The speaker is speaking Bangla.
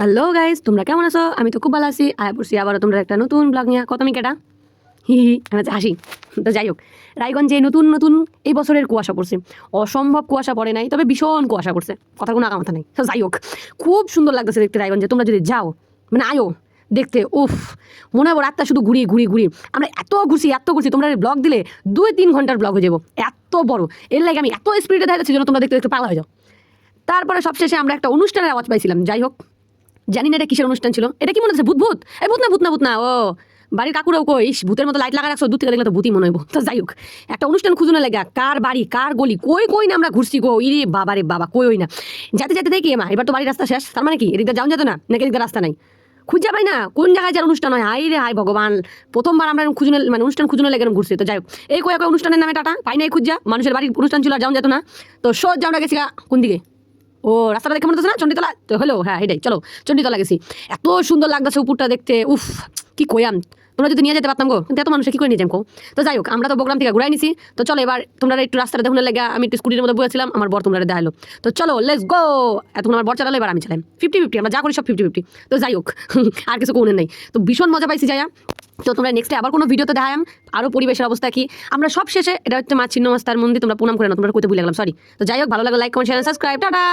হ্যালো গাইস, তোমরা কেমন আছো? আমি তো খুব ভালো আছি। আয়া পড়ছি আবারও তোমরা একটা নতুন ব্লগ নিয়ে। কত আমি কেটা হি হি আমি হাসি। তো যাই হোক, রায়গঞ্জে নতুন নতুন এই বছরের কুয়াশা পড়ছে। অসম্ভব কুয়াশা পড়ে নাই, তবে ভীষণ কুয়াশা পড়ছে। কথা কোনো আগামাথা নাই। তো যাই হোক, খুব সুন্দর লাগতেছে দেখতে রায়গঞ্জে। তোমরা যদি যাও, মানে আয়ো দেখতে, উফ, মনে হয় রাতটা শুধু ঘুরিয়ে ঘুরিয়ে ঘুরিয়ে আমরা এত ঘুরছি। তোমরা ব্লগ দিলে 2-3 ঘন্টার ব্লগ হয়ে যাবো, এত বড়। এর লাগে আমি এত স্পিডে দেখাচ্ছি যেন তোমরা দেখতে দেখতে পাগল হয়ে যাও। তারপরে সবশেষে আমরা একটা অনুষ্ঠানের আওয়াজ পাইছিলাম। যাই হোক, জানি না এটা কিসের অনুষ্ঠান ছিল। এটা কি মনে হচ্ছে? ভূত এই ভূত না ও বাড়ির কাকুরাও কই ভূতের মতো লাইট লাগা রাখছো, দূর থেকে দেখলে তো ভূতই মনে হইব। তো যাই হোক, একটা অনুষ্ঠান খুঁজনে লাগা, কার বাড়ি কার গলি কই না আমরা ঘুরছি গো। ইরে বাবা রে বাবা, কই না যাতে যাতে দেখি মা এবার তো বাড়ির রাস্তা শেষ। তার মানে কি এদিকটা যাওয়া যেত না নাকি? এদিকটা রাস্তা নাই, খুঁজা পাই না কোন জায়গায় যার অনুষ্ঠান হয়। হাই রে হাই ভগবান, প্রথমবার আমরা খুঁজনে মানে অনুষ্ঠান খুঁজনে লেগে ঘুরছি। তো যাই হোক, এই কয়েক অনুষ্ঠানের নামে টাটা পাই নাই খুঁজা। মানুষের বাড়ির অনুষ্ঠান ছিল আর যাওয়া যেত না। তো সোজা আমরা গেছি কোন দিকে? ও রাস্তাটা দেখে মনে হচ্ছে না চণ্ডীতলা? তো হলো, হ্যাঁ এটাই, চলো চণ্ডীতলা গেছি। এত সুন্দর লাগতেছে উপরটা দেখতে, উফ কি কইয়াম। তোমরা যদি নিয়ে যেতে পারতাম গো, কিন্তু এত মানুষে কি করে নিয়ে যাম কো। তো যাই হোক, আমরা তো প্রোগ্রাম থেকে ঘুরাই নিছি। তো চলো এবার তোমরা একটু রাস্তাটা দেখুন লেগে, আমি একটু স্কুটির মধ্যে বসেছিলাম, আমার বর তোমরা দেখালো। তো চলো লেটস গো। এতক্ষণ আমার বর চালালো, এবার আমি চালাই 50-50, আমরা যা করি সব 50-50। তো যাই হোক, আর কিছু কোনের নেই। তো ভীষণ মজা পাইছি যাইয়া। তো তোমরা নেক্সটে আবার কোনো ভিডিওতে দেখাম আরও পরিবেশের অবস্থা কি। আমরা সব শেষে, এটা হচ্ছে মা ছিন্নমস্তার মন্দির, তোমরা প্রণাম করে না, তোমরা কইতে ভুলে গেলাম, সরি। তো যাই হোক, ভালো লাগলো like comment share subscribe, tata.